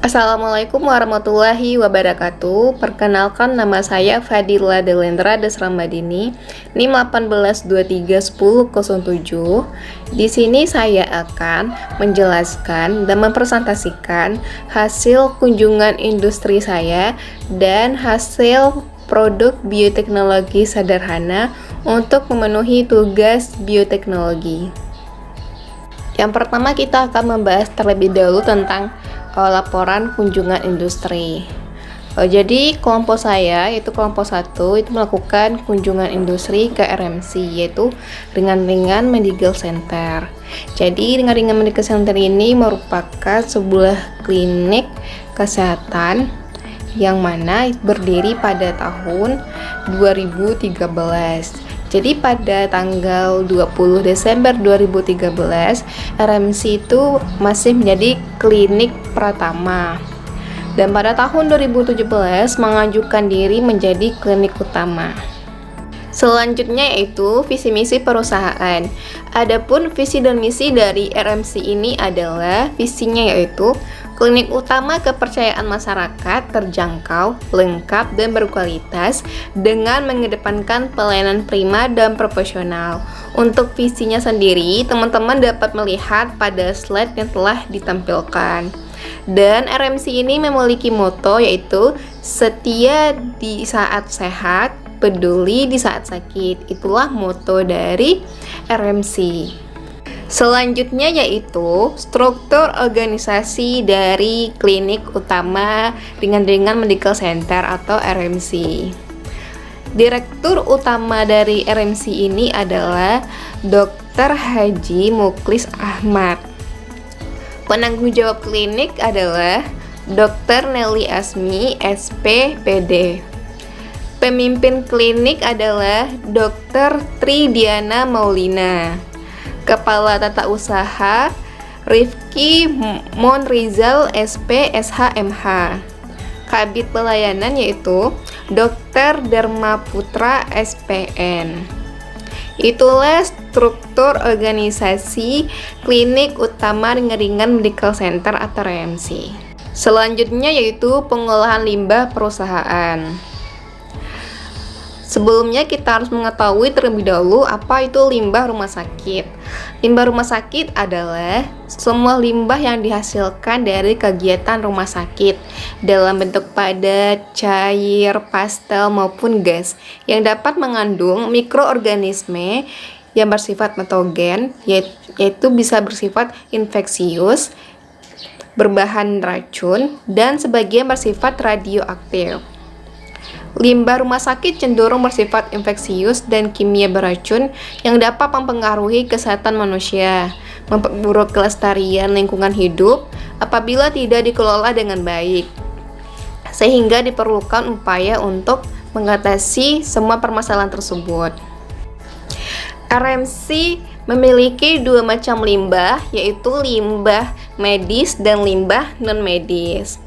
Assalamualaikum warahmatullahi wabarakatuh. Perkenalkan, nama saya Fadila Delendra Desramadini, NIM 18231007. Di sini saya akan menjelaskan dan mempresentasikan hasil kunjungan industri saya dan hasil produk bioteknologi sederhana untuk memenuhi tugas bioteknologi. Yang pertama, kita akan membahas terlebih dahulu tentang laporan kunjungan industri. Jadi kelompok saya, yaitu kelompok 1, itu melakukan kunjungan industri ke RMC, yaitu Ringan-Ringan Medical Center. Jadi Ringan-Ringan Medical Center ini merupakan sebuah klinik kesehatan yang mana berdiri pada tahun 2013. Jadi pada tanggal 20 Desember 2013, RMC itu masih menjadi klinik pratama. Dan pada tahun 2017 mengajukan diri menjadi klinik utama. Selanjutnya yaitu visi misi perusahaan. Adapun visi dan misi dari RMC ini adalah visinya yaitu klinik utama kepercayaan masyarakat, terjangkau, lengkap, dan berkualitas dengan mengedepankan pelayanan prima dan profesional. Untuk visinya sendiri, teman-teman dapat melihat pada slide yang telah ditampilkan. Dan RMC ini memiliki moto yaitu setia di saat sehat, peduli di saat sakit. Itulah moto dari RMC. Selanjutnya yaitu struktur organisasi dari klinik utama Ringan-Ringan Medical Center atau RMC. Direktur utama dari RMC ini adalah Dr. Haji Muklis Ahmad. Penanggung jawab klinik adalah Dr. Nelly Asmi, SPPD. Pemimpin klinik adalah Dr. Tridiana Maulina. Kepala Tata Usaha Rifki Monrizal, SP, SHMH. Kabid Pelayanan yaitu Dr. Dharma Putra, SPN. Itulah struktur organisasi klinik utama Ringan-Ringan Medical Center atau RMC. Selanjutnya yaitu pengolahan limbah perusahaan. Sebelumnya kita harus mengetahui terlebih dahulu apa itu limbah rumah sakit. Limbah rumah sakit adalah semua limbah yang dihasilkan dari kegiatan rumah sakit dalam bentuk padat, cair, pastel maupun gas yang dapat mengandung mikroorganisme yang bersifat patogen, yaitu bisa bersifat infeksius, berbahan racun, dan sebagian bersifat radioaktif. Limbah rumah sakit cenderung bersifat infeksius dan kimia beracun yang dapat mempengaruhi kesehatan manusia, memperburuk kelestarian lingkungan hidup apabila tidak dikelola dengan baik. Sehingga diperlukan upaya untuk mengatasi semua permasalahan tersebut. RMC memiliki dua macam limbah, yaitu limbah medis dan limbah non-medis.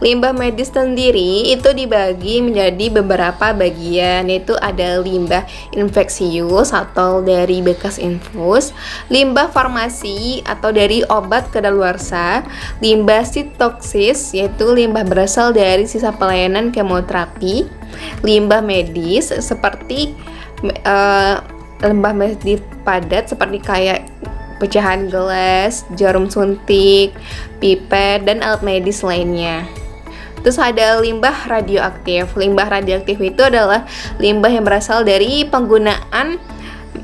Limbah medis sendiri itu dibagi menjadi beberapa bagian, yaitu ada limbah infeksius atau dari bekas infus, limbah farmasi atau dari obat kadaluarsa, limbah sitoksis yaitu limbah berasal dari sisa pelayanan kemoterapi, limbah medis seperti limbah medis padat seperti kayak pecahan gelas, jarum suntik, pipet, dan alat medis lainnya. Terus ada limbah radioaktif. Limbah radioaktif itu adalah limbah yang berasal dari penggunaan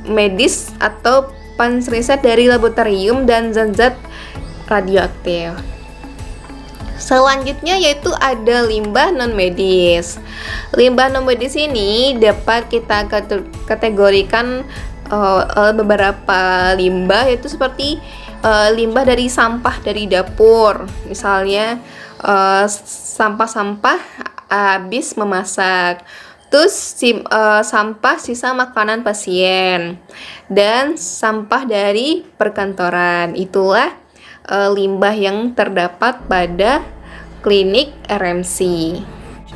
medis atau riset dari laboratorium dan zat-zat radioaktif. Selanjutnya yaitu ada limbah non-medis. Limbah non-medis ini dapat kita kategorikan beberapa limbah, yaitu seperti limbah dari sampah dari dapur, misalnya sampah-sampah habis memasak, terus sampah sisa makanan pasien, dan sampah dari perkantoran. Itulah limbah yang terdapat pada klinik RMC.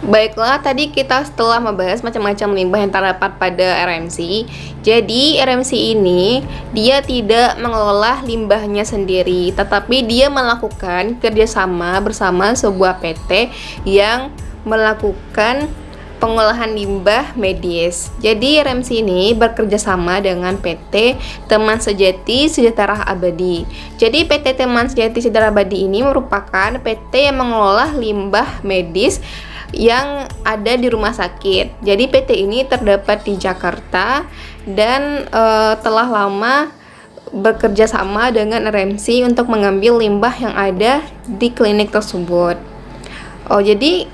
Baiklah, tadi kita setelah membahas macam-macam limbah yang terdapat pada RMC. Jadi, RMC ini dia tidak mengelola limbahnya sendiri, tetapi dia melakukan kerjasama bersama sebuah PT yang melakukan pengolahan limbah medis. Jadi, RMC ini bekerja sama dengan PT Teman Sejati Sejahtera Abadi. Jadi, PT Teman Sejati Sejahtera Abadi ini merupakan PT yang mengelola limbah medis yang ada di rumah sakit. Jadi PT ini terdapat di Jakarta dan telah lama bekerja sama dengan RMC untuk mengambil limbah yang ada di klinik tersebut. Jadi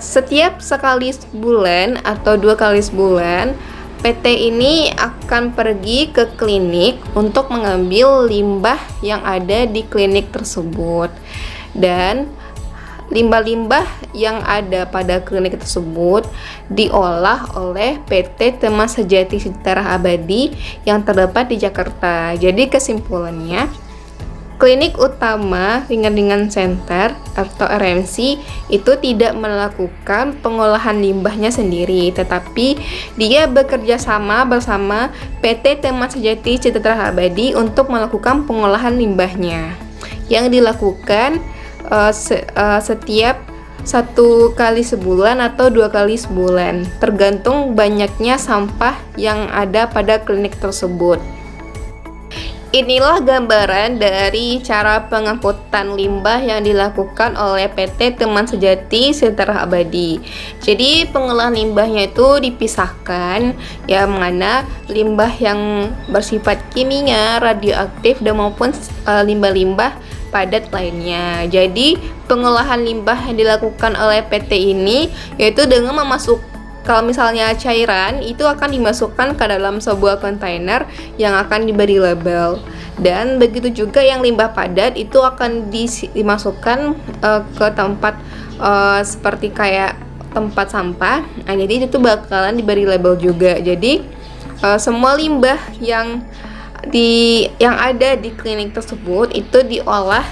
setiap sekali sebulan atau 2 kali sebulan PT ini akan pergi ke klinik untuk mengambil limbah yang ada di klinik tersebut. Dan limbah-limbah yang ada pada klinik tersebut diolah oleh PT Teman Sejati Sejahtera Abadi yang terdapat di Jakarta. Jadi kesimpulannya, Klinik Utama Ringan-Ringan Center atau RMC itu tidak melakukan pengolahan limbahnya sendiri, tetapi dia bekerja sama bersama PT Teman Sejati Sejahtera Abadi untuk melakukan pengolahan limbahnya yang dilakukan setiap 1 kali sebulan atau 2 kali sebulan, tergantung banyaknya sampah yang ada pada klinik tersebut. Inilah gambaran dari cara pengangkutan limbah yang dilakukan oleh PT Teman Sejati Sejahtera Abadi. Jadi pengolahan limbahnya itu dipisahkan, yang mana limbah yang bersifat kimia, radioaktif, dan maupun limbah-limbah padat lainnya. Jadi pengolahan limbah yang dilakukan oleh PT ini yaitu dengan kalau misalnya cairan itu akan dimasukkan ke dalam sebuah kontainer yang akan diberi label, dan begitu juga yang limbah padat itu akan dimasukkan ke tempat seperti kayak tempat sampah. Nah, jadi itu bakalan diberi label juga. Jadi semua limbah yang ada di klinik tersebut itu diolah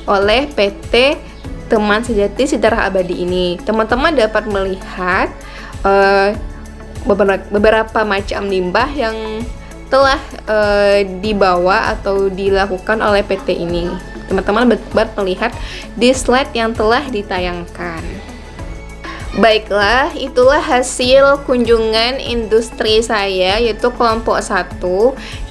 oleh PT Teman Sejati Sejahtera Abadi ini. Teman-teman dapat melihat beberapa macam limbah yang telah dibawa atau dilakukan oleh PT ini. Teman-teman dapat melihat di slide yang telah ditayangkan. Baiklah, itulah hasil kunjungan industri saya, yaitu kelompok 1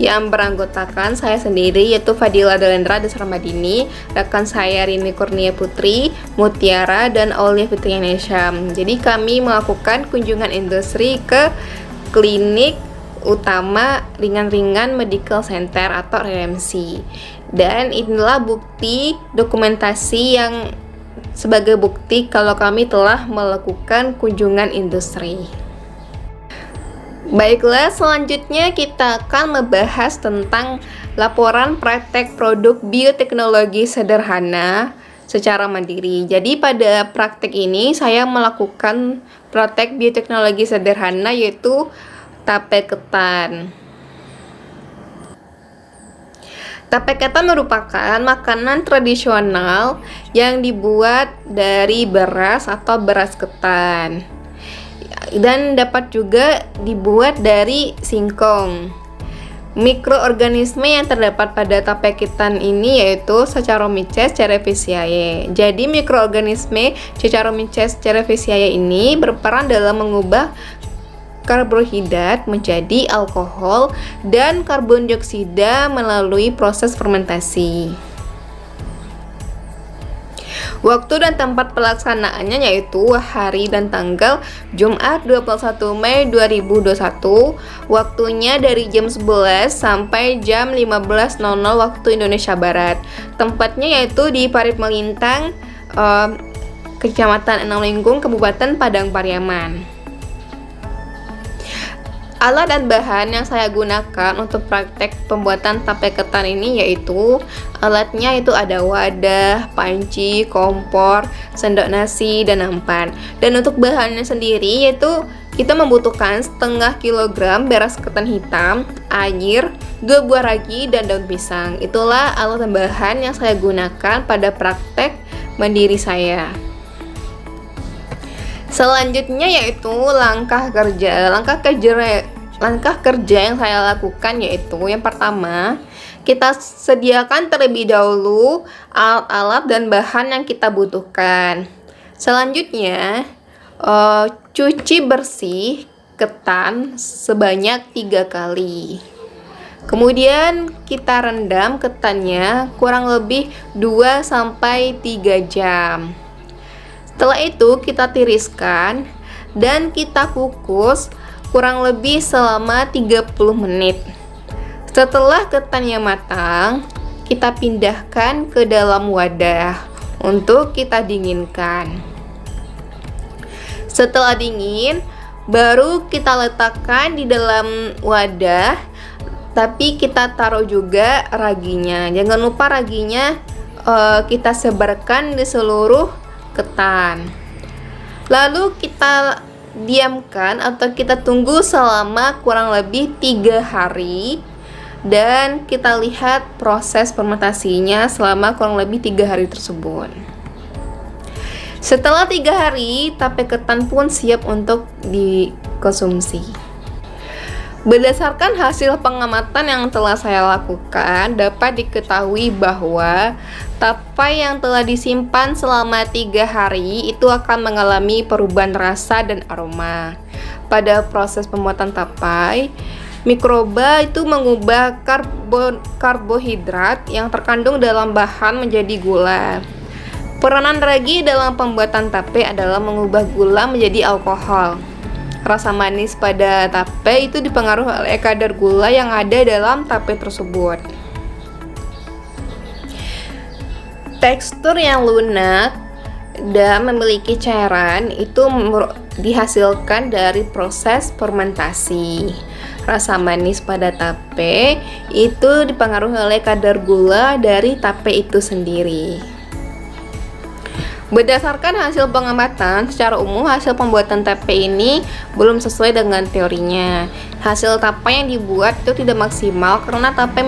yang beranggotakan saya sendiri, yaitu Fadila Delendra Desarmadini, rekan saya Rini Kurnia Putri, Mutiara, dan Aulia Fitri Nesham. Jadi kami melakukan kunjungan industri ke Klinik Utama Ringan-Ringan Medical Center atau RMC. Dan inilah bukti dokumentasi yang sebagai bukti kalau kami telah melakukan kunjungan industri. Baiklah, selanjutnya kita akan membahas tentang laporan praktek produk bioteknologi sederhana secara mandiri. Jadi pada praktek ini saya melakukan praktek bioteknologi sederhana, yaitu tape ketan. Tape ketan merupakan makanan tradisional yang dibuat dari beras atau beras ketan, dan dapat juga dibuat dari singkong. Mikroorganisme yang terdapat pada tape ketan ini yaitu Saccharomyces cerevisiae. Jadi mikroorganisme Saccharomyces cerevisiae ini berperan dalam mengubah karbohidrat menjadi alkohol dan karbon dioksida melalui proses fermentasi. Waktu dan tempat pelaksanaannya yaitu hari dan tanggal Jumat 21 Mei 2021. Waktunya dari jam 11 sampai jam 15.00 waktu Indonesia Barat. Tempatnya yaitu di Parit Melintang, Kecamatan Enam Lingkung, Kabupaten Padang Pariaman. Alat dan bahan yang saya gunakan untuk praktek pembuatan tape ketan ini yaitu alatnya itu ada wadah, panci, kompor, sendok nasi, dan nampan. Dan untuk bahannya sendiri yaitu kita membutuhkan setengah kilogram beras ketan hitam, air, 2 buah ragi, dan daun pisang. Itulah alat dan bahan yang saya gunakan pada praktek mandiri saya. Selanjutnya yaitu langkah kerja. Langkah kerja yang saya lakukan yaitu yang pertama, kita sediakan terlebih dahulu alat-alat dan bahan yang kita butuhkan. Selanjutnya, cuci bersih ketan sebanyak 3 kali. Kemudian kita rendam ketannya kurang lebih 2-3 jam. Setelah itu kita tiriskan dan kita kukus kurang lebih selama 30 menit. Setelah ketannya matang, kita pindahkan ke dalam wadah untuk kita dinginkan. Setelah dingin, baru kita letakkan di dalam wadah, tapi kita taruh juga raginya. Jangan lupa raginya kita sebarkan di seluruh ketan. Lalu kita diamkan atau kita tunggu selama kurang lebih 3 hari, dan kita lihat proses fermentasinya selama kurang lebih 3 hari tersebut. Setelah 3 hari, tape ketan pun siap untuk dikonsumsi. Berdasarkan hasil pengamatan yang telah saya lakukan, dapat diketahui bahwa tapai yang telah disimpan selama 3 hari itu akan mengalami perubahan rasa dan aroma. Pada proses pembuatan tapai, mikroba itu mengubah karbohidrat yang terkandung dalam bahan menjadi gula. Peranan ragi dalam pembuatan tape adalah mengubah gula menjadi alkohol. Rasa manis pada tape itu dipengaruhi oleh kadar gula yang ada dalam tape tersebut. Tekstur yang lunak dan memiliki cairan itu dihasilkan dari proses fermentasi. Rasa manis pada tape itu dipengaruhi oleh kadar gula dari tape itu sendiri. Berdasarkan hasil pengamatan, secara umum hasil pembuatan tape ini belum sesuai dengan teorinya. Hasil tape yang dibuat itu tidak maksimal karena tape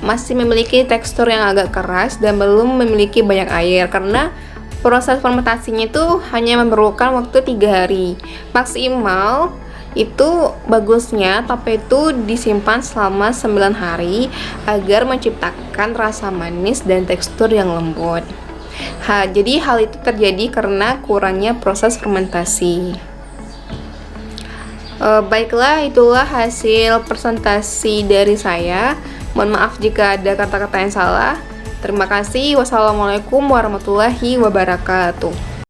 masih memiliki tekstur yang agak keras dan belum memiliki banyak air, karena proses fermentasinya itu hanya memerlukan waktu 3 hari. Maksimal itu bagusnya tape itu disimpan selama 9 hari agar menciptakan rasa manis dan tekstur yang lembut. Jadi hal itu terjadi karena kurangnya proses fermentasi. Baiklah, itulah hasil presentasi dari saya. Mohon maaf jika ada kata-kata yang salah. Terima kasih. Wassalamualaikum warahmatullahi wabarakatuh.